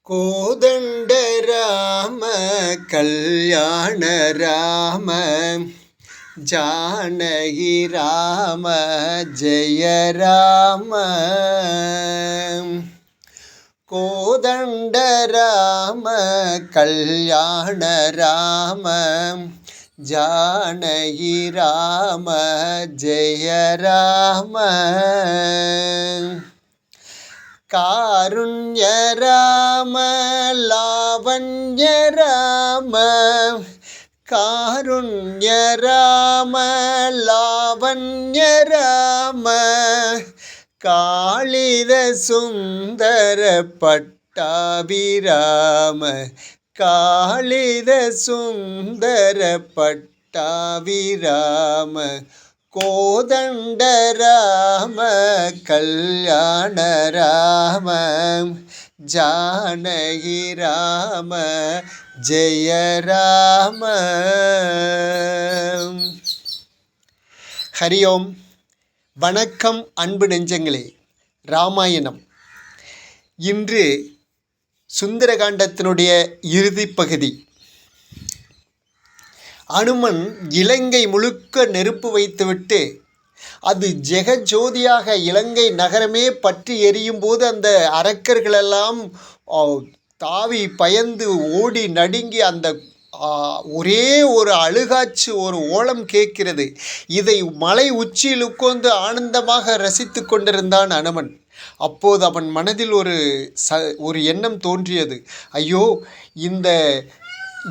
கோதண்ட ராம கல்யாண ராம ஜானகி ராம ஜெய ராம. கோதண்ட ராம கல்யாண ராம ஜானகி ராம ஜெய ராம. காருண்ய ராம லாவண்ய ராம காருண்ய ராம லாவண்ய ராம காளித சுந்தர பட்டாபிராம காளித சுந்தர பட்டாபிராம. கோதண்ட ராம கல்யாண ராம ஜானகி ராம ஜெய ராம. ஹரி ஓம். வணக்கம் அன்பு நெஞ்சங்களே. ராமாயணம் இன்று சுந்தரகாண்டத்தினுடைய இறுதிப் பகுதி. அனுமன் இலங்கை முழுக்க நெருப்பு வைத்துவிட்டு அது ஜெகஜோதியாக இலங்கை நகரமே பற்றி எரியும் போது அந்த அரக்கர்களெல்லாம் தாவி பயந்து ஓடி நடுங்கி அந்த ஒரே ஒரு அழுகாச்சு ஒரு ஓலம் கேட்கிறது. இதை மலை உச்சியில் உட்கார்ந்து ஆனந்தமாக ரசித்து கொண்டிருந்தான் அனுமன். அப்போது அவன் மனதில் ஒரு எண்ணம் தோன்றியது. ஐயோ, இந்த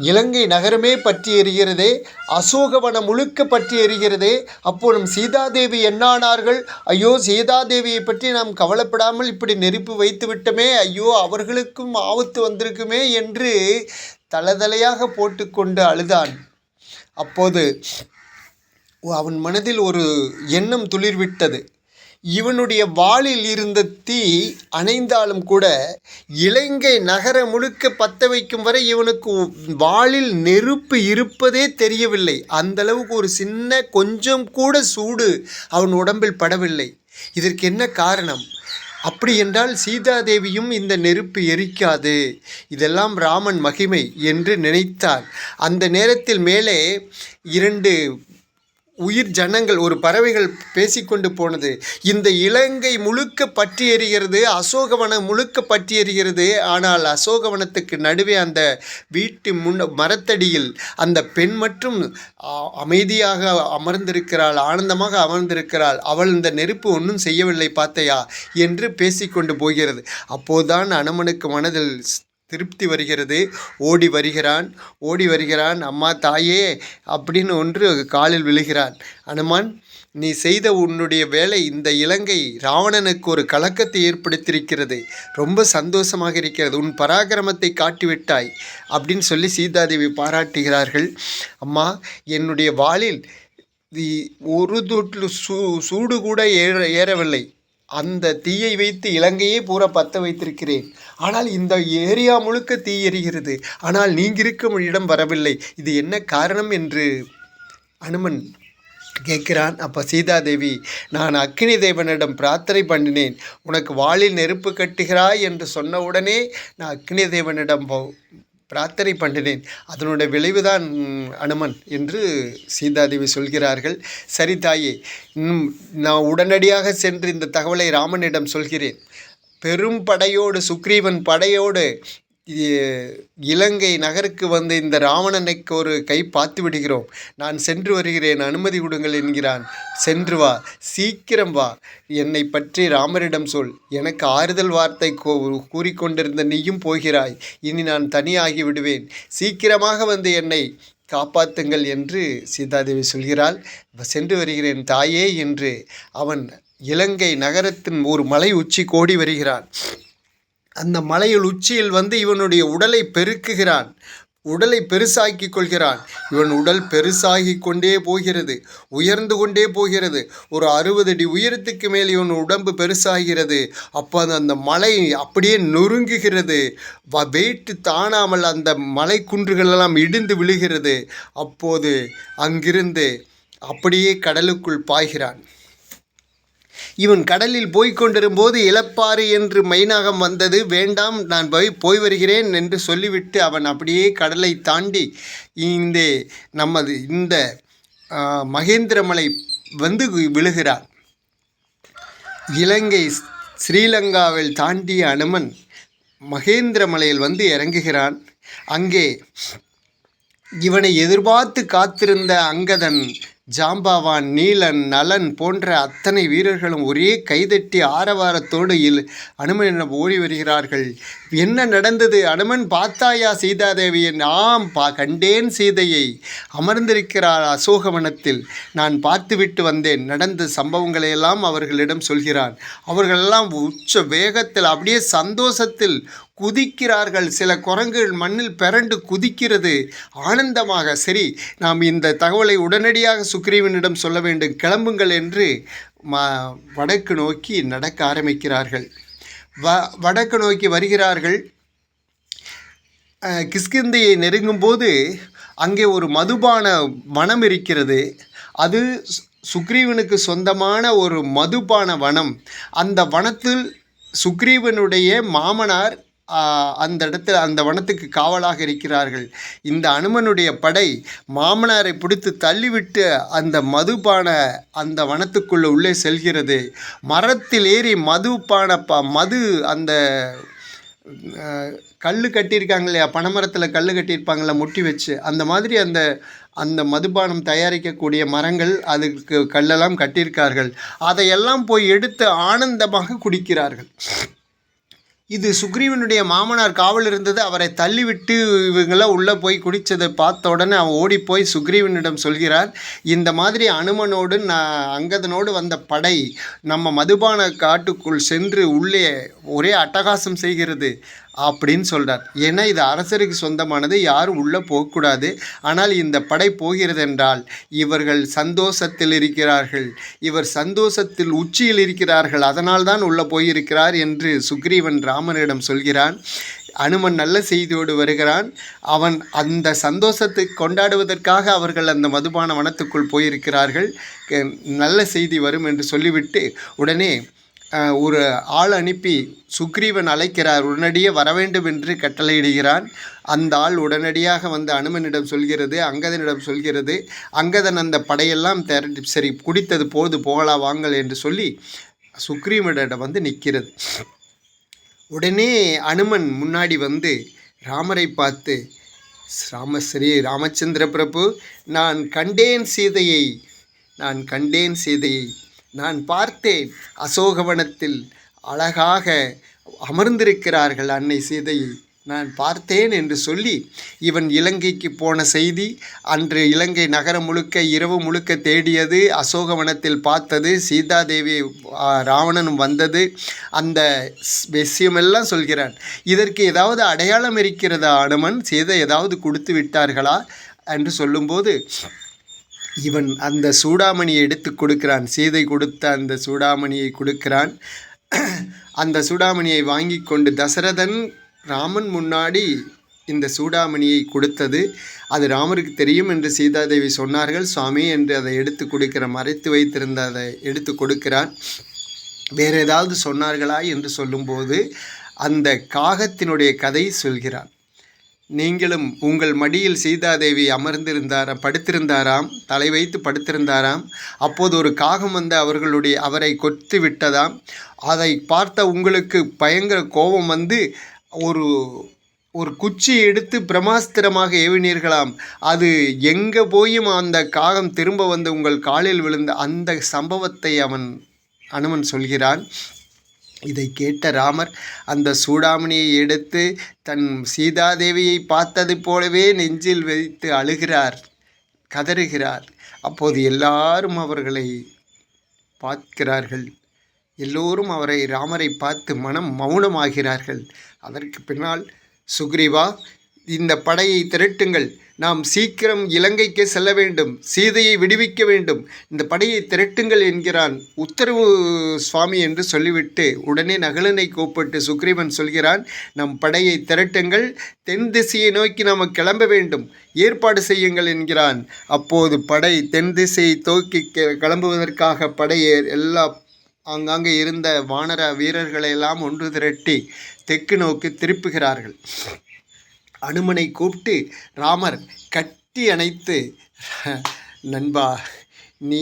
இலங்கை நகரமே பற்றி எரிகிறதே, அசோகவனம் முழுக்க பற்றி எரிகிறதே, அப்போ நம் சீதாதேவி என்னானார்கள்? ஐயோ, சீதாதேவியை பற்றி நாம் கவலைப்படாமல் இப்படி நெருப்பு வைத்து விட்டமே, ஐயோ அவர்களுக்கும் ஆபத்து வந்திருக்குமே என்று தளதலையாக போட்டுக்கொண்டு அழுதான். அப்போது அவன் மனதில் ஒரு எண்ணம் துளிர்விட்டது. இவனுடைய வாளில் இருந்த தீ அணைந்தாலும் கூட இலங்கை நகர முழுக்க பற்ற வைக்கும் வரை இவனுக்கு வாளில் நெருப்பு இருப்பதே தெரியவில்லை. அந்தளவுக்கு ஒரு சின்ன கொஞ்சம் கூட சூடு அவன் உடம்பில் படவில்லை. இதற்கு என்ன காரணம்? அப்படி என்றால் சீதாதேவியும் இந்த நெருப்பு எரிக்காது, இதெல்லாம் ராமன் மகிமை என்று நினைத்தான். அந்த நேரத்தில் மேலே 2 உயிர் ஜனங்கள், ஒரு பறவைகள் பேசிக்கொண்டு போனது. இந்த இலங்கை முழுக்க பற்றி எரிகிறது, அசோகவனம் முழுக்க பற்றி எரிகிறது. ஆனால் அசோகவனத்துக்கு நடுவே அந்த வீட்டு மரத்தடியில் அந்த பெண் மட்டும் அமைதியாக அமர்ந்திருக்கிறாள், ஆனந்தமாக அமர்ந்திருக்கிறாள். அவள் இந்த நெருப்பு ஒன்றும் செய்யவில்லை பார்த்தையா என்று பேசிக்கொண்டு போகிறது. அப்போதுதான் அனுமனுக்கு மனதில் திருப்தி வருகிறது. ஓடி வருகிறான். அம்மா தாயே அப்படின்னு ஒன்று காலில் விழுகிறான். அனுமான், நீ செய்த உன்னுடைய வேலை இந்த இலங்கை ராவணனுக்கு ஒரு கலக்கத்தை ஏற்படுத்தியிருக்கிறது. ரொம்ப சந்தோஷமாக இருக்கிறது. உன் பராக்கிரமத்தை காட்டிவிட்டாய் அப்படின்னு சொல்லி சீதாதேவி பாராட்டுகிறார்கள். அம்மா, என்னுடைய வாளில் ஒரு தொட்டில் சூடு கூட ஏறவில்லை. அந்த தீயை வைத்து இலங்கையே பூரா பற்ற வைத்திருக்கிறேன். ஆனால் இந்த ஏரியா முழுக்க தீ எரிகிறது. ஆனால் நீங்கள் இருக்கும் இடம் வரவில்லை. இது என்ன காரணம் என்று அனுமன் கேட்கிறான். அப்போ சீதாதேவி, நான் அக்னி தேவனிடம் பிரார்த்தனை பண்ணினேன். உனக்கு வாளில் நெருப்பு கட்டுகிறாய் என்று சொன்ன உடனே நான் அக்னி தேவனிடம் பிரார்த்தனை பண்ணினேன். அதனுடைய விளைவுதான் அனுமன் என்று சீதாதேவி சொல்கிறார்கள். சரி தாயே, நான் உடனடியாக சென்று இந்த தகவலை ராமனிடம் சொல்கிறேன். பெரும் படையோடு, சுக்ரீவன் படையோடு இலங்கை நகருக்கு வந்து இந்த ராவணனுக்கு ஒரு கை பார்த்து விடுகிறோம். நான் சென்று வருகிறேன், அனுமதி கொடுங்கள் என்கிறான். சென்று வா, சீக்கிரம் வா, என்னை பற்றி ராமரிடம் சொல். எனக்கு ஆறுதல் வார்த்தை கூறிக்கொண்டிருந்த நீயும் போகிறாய். இனி நான் தனியாகி விடுவேன். சீக்கிரமாக வந்து என்னை காப்பாற்றுங்கள் என்று சீதாதேவி சொல்கிறாள். சென்று வருகிறேன் தாயே என்று அவன் இலங்கை நகரத்தின் ஒரு மலை உச்சி கோடி வருகிறான். அந்த மலையில் உச்சியில் வந்து இவனுடைய உடலை பெருக்குகிறான், உடலை பெருசாக்கி கொள்கிறான். இவன் உடல் பெருசாகி கொண்டே போகிறது, உயர்ந்து கொண்டே போகிறது. ஒரு 60 அடி உயரத்துக்கு மேல் இவன் உடம்பு பெருசாகிறது. அப்போ அந்த மலை அப்படியே நொறுங்குகிறது. வெயிட்டு தானாமல் அந்த மலை குன்றுகளெல்லாம் இடிந்து விழுகிறது. அப்போது அங்கிருந்து அப்படியே கடலுக்குள் பாய்கிறான். இவன் கடலில் போய்கொண்டிருக்கும்போது இளப்பாறு என்று மைனாகம் வந்தது. வேண்டாம், நான் போய் வருகிறேன் என்று சொல்லிவிட்டு அவன் அப்படியே கடலை தாண்டி இந்த மகேந்திரமலை வந்து விழுகிறான். இலங்கை ஸ்ரீலங்காவில் தாண்டிய அனுமன் மகேந்திரமலையில் வந்து இறங்குகிறான். அங்கே இவனை எதிர்பார்த்து காத்திருந்த அங்கதன், ஜாம்பவான், நீலன், நலன் போன்ற அத்தனை வீரர்களும் ஒரே கைதட்டி ஆரவாரத்தோடு அனுமனிடம் ஓடி வருகிறார்கள். என்ன நடந்தது? அனுமன், பார்த்தாயா சீதாதேவியை? ஆம், கண்டேன், சீதையை அமர்ந்திருக்கிறார் அசோகவனத்தில். நான் பார்த்துவிட்டு வந்தேன். நடந்த சம்பவங்களையெல்லாம் அவர்களிடம் சொல்கிறான். அவர்களெல்லாம் உச்ச வேகத்தில் அப்படியே சந்தோஷத்தில் குதிக்கிறார்கள். சில குரங்குகள் மண்ணில் பிறண்டு குதிக்கிறது ஆனந்தமாக. சரி, நாம் இந்த தகவலை உடனடியாக சுக்ரீவனிடம் சொல்ல வேண்டும், கிளம்புங்கள் என்று வடக்கு நோக்கி நடக்க ஆரம்பிக்கிறார்கள். வடக்கு நோக்கி வருகிறார்கள். கிஷ்கிந்தையை நெருங்கும்போது அங்கே ஒரு மதுபான வனம் இருக்கிறது. அது சுக்ரீவனுக்கு சொந்தமான ஒரு மதுபான வனம். அந்த வனத்தில் சுக்ரீவனுடைய மாமனார் அந்த வனத்துக்கு காவலாக இருக்கிறார்கள். இந்த அனுமனுடைய படை மாமனாரை பிடித்து தள்ளிவிட்டு அந்த வனத்துக்குள்ளே உள்ளே செல்கிறது. மரத்தில் ஏறி மது அந்த கல் கட்டியிருக்காங்க இல்லையா, பனைமரத்தில் கல் கட்டியிருப்பாங்களா முட்டி வச்சு, அந்த மாதிரி அந்த மதுபானம் தயாரிக்கக்கூடிய மரங்கள் அதுக்கு கல்லெல்லாம் கட்டியிருக்கார்கள். அதையெல்லாம் போய் எடுத்து ஆனந்தமாக குடிக்கிறார்கள். இது சுக்ரீவனுடைய மாமனார் காவல் இருந்தது. அவரை தள்ளிவிட்டு இவங்களாம் உள்ளே போய் குடித்ததை பார்த்த உடனே அவன் ஓடி போய் சுக்ரீவனிடம் சொல்கிறார், இந்த மாதிரி அனுமனோடு அங்கதனோடு வந்த படை நம்ம மதுபான காட்டுக்குள் சென்று உள்ளே ஒரே அட்டகாசம் செய்கிறது அப்படின்னு சொல்கிறார். ஏன்னா இது அரசருக்கு சொந்தமானது, யாரும் உள்ளே போகக்கூடாது. ஆனால் இந்த படை போகிறது என்றால் இவர்கள் சந்தோஷத்தில் இருக்கிறார்கள், இவர் சந்தோஷத்தில் உச்சியில் இருக்கிறார்கள், அதனால்தான் உள்ளே போயிருக்கிறார் என்று சுக்ரீவன் ராமனிடம் சொல்கிறான். அனுமன் நல்ல செய்தியோடு வருகிறான். அவன் அந்த சந்தோஷத்தை கொண்டாடுவதற்காக அவர்கள் அந்த மதுபான வனத்துக்குள் போயிருக்கிறார்கள். நல்ல செய்தி வரும் என்று சொல்லிவிட்டு உடனே ஒரு ஆள் அனுப்பி சுக்ரீவன் அழைக்கிறார். உடனடியே வரவேண்டும் என்று கட்டளையிடுகிறான். அந்த ஆள் உடனடியாக வந்து அனுமனிடம் சொல்கிறது, அங்கதனிடம் சொல்கிறது. அங்கதன் அந்த படையெல்லாம் சரி, குடித்தது போகலாம் வாங்கள் என்று சொல்லி சுக்ரீவனிடம் வந்து நிற்கிறது. உடனே அனுமன் முன்னாடி வந்து ராமரை பார்த்து, ராமச்சந்திர பிரபு, நான் கண்டேன் சீதையை, நான் பார்த்தேன். அசோகவனத்தில் அழகாக அமர்ந்திருக்கிறார்கள் அன்னை சீதையை நான் பார்த்தேன் என்று சொல்லி இவன் இலங்கைக்கு போன செய்தி, அன்று இலங்கை நகரம் முழுக்க இரவு முழுக்க தேடியது, அசோகவனத்தில் பார்த்தது, சீதாதேவி ராவணனும் வந்தது, அந்த விஷயமெல்லாம் சொல்கிறான். இதற்கு ஏதாவது அடையாளம் இருக்கிறதா அனுமன்? சீதை ஏதாவது கொடுத்து விட்டார்களா என்று சொல்லும்போது இவன் அந்த சூடாமணியை எடுத்து கொடுக்கிறான். சீதை கொடுத்த அந்த சூடாமணியை கொடுக்கிறான். அந்த சூடாமணியை வாங்கி கொண்டு தசரதன் ராமன் முன்னாடி இந்த சூடாமணியை கொடுத்தது அது ராமருக்கு தெரியும் என்று சீதாதேவி சொன்னார்கள். சுவாமி என்று அதை எடுத்து மறைத்து வைத்திருந்த அதை எடுத்து கொடுக்கிறான். வேறு ஏதாவது சொன்னார்களா என்று சொல்லும்போது அந்த காகத்தினுடைய கதை சொல்கிறான். நீங்களும் உங்கள் மடியில் சீதாதேவி படுத்திருந்தாராம், தலை வைத்து படுத்திருந்தாராம். அப்போது ஒரு காகம் வந்து அவரை கொத்து விட்டதாம். அதை பார்த்த உங்களுக்கு பயங்கர கோபம் வந்து ஒரு குச்சி எடுத்து பிரமாஸ்திரமாக ஏவினீர்களாம். அது எங்கே போயும் அந்த காகம் திரும்ப வந்து உங்கள் காலில் விழுந்த அந்த சம்பவத்தை அனுமன் சொல்கிறான். இதை கேட்ட ராமர் அந்த சூடாமணியை எடுத்து தன் சீதாதேவியை பார்த்தது போலவே நெஞ்சில் வைத்து அழுகிறார், கதறுகிறார். அப்போது எல்லாரும் அவர்களை பார்க்கிறார்கள். எல்லோரும் ராமரை பார்த்து மனம் மௌனமாகிறார்கள். அதற்கு பின்னால் சுக்ரீவா, இந்த படையை திரட்டுங்கள், நாம் சீக்கிரம் இலங்கைக்கு செல்ல வேண்டும், சீதையை விடுவிக்க வேண்டும், இந்த படையை திரட்டுங்கள் என்கிறான். உத்தரவு சுவாமி என்று சொல்லிவிட்டு உடனே நகுலனை கூப்பிட்டு சுக்ரீவன் சொல்கிறான், நம் படையை திரட்டுங்கள், தென் திசையை நோக்கி நாம் கிளம்ப வேண்டும், ஏற்பாடு செய்யுங்கள் என்கிறான். அப்போது படை தென் திசையை தோக்கி கிளம்புவதற்காக எல்லா ஆங்காங்கே இருந்த வானர வீரர்களை எல்லாம் ஒன்று திரட்டி தெற்கு நோக்கி திருப்புகிறார்கள். அனுமனை கூப்பிட்டு ராமர் கட்டி அணைத்து, நண்பா, நீ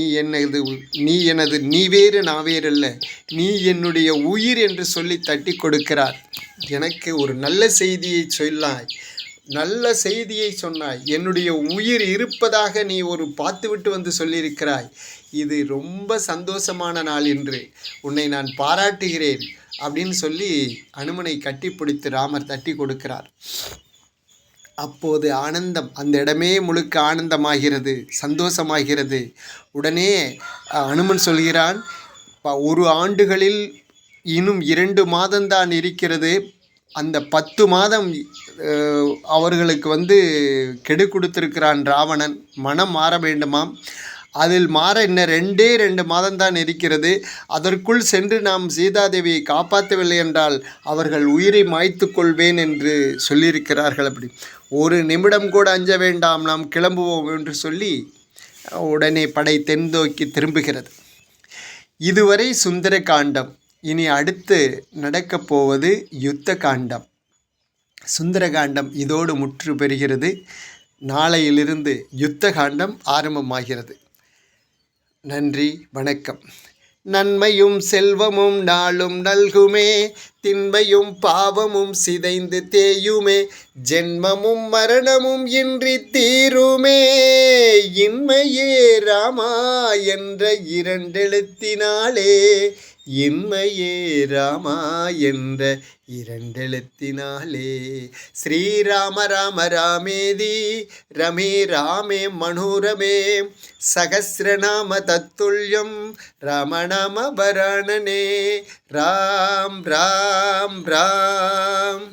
வேறு நான் வேறு அல்ல, நீ என்னுடைய உயிர் என்று சொல்லி தட்டி கொடுக்கிறார். எனக்கு ஒரு நல்ல செய்தியை சொன்னாய், என்னுடைய உயிர் இருப்பதாக நீ பார்த்துவிட்டு வந்து சொல்லியிருக்கிறாய். இது ரொம்ப சந்தோஷமான நாள் என்று உன்னை நான் பாராட்டுகிறேன் அப்படின்னு சொல்லி அனுமனை கட்டி பிடித்து ராமர் தட்டி கொடுக்கிறார். அப்போது ஆனந்தம், அந்த இடமே முழுக்க ஆனந்தமாகிறது, சந்தோஷமாகிறது. உடனே அனுமன் சொல்கிறான், 1 ஆண்டுகளில் இன்னும் 2 மாதம்தான் இருக்கிறது, அந்த 10 மாதம் அவர்களுக்கு கெடு கொடுத்திருக்கிறான் ராவணன், மனம் மாற வேண்டுமாம். அதில் மாற இன்னும் 2 மாதம்தான் இருக்கிறது. அதற்குள் சென்று நாம் சீதாதேவியை காப்பாற்றவில்லை என்றால் அவர்கள் உயிரை மாய்த்து கொள்வேன் என்று சொல்லியிருக்கிறார்கள். அப்படி 1 நிமிடம் கூட அஞ்ச வேண்டாம், நாம் கிளம்புவோம் என்று சொல்லி உடனே படை தென்நோக்கி திரும்புகிறது. இதுவரை சுந்தர காண்டம். இனி அடுத்து நடக்கப் போவது யுத்த காண்டம். சுந்தர காண்டம் இதோடு முற்று பெறுகிறது. நாளையிலிருந்து யுத்த காண்டம் ஆரம்பமாகிறது. நன்றி, வணக்கம். நன்மையும் செல்வமும் நாளும் நல்குமே, திண்மையும் பாவமும் சிதைந்து தேயுமே, ஜென்மமும் மரணமும் இன்றி தீருமே, இன்மையே ராமா என்ற 2 எழுத்தினாலே, இன்மையே ராமா என்ற 2 எழுத்தினாலே. ஸ்ரீராம ராம ராமேதி ரமே ராமே மனோரமே, சகஸ்ரநாம தத்துல்யம் ராமநாம வராணனே. ராம் ராம் ராம்.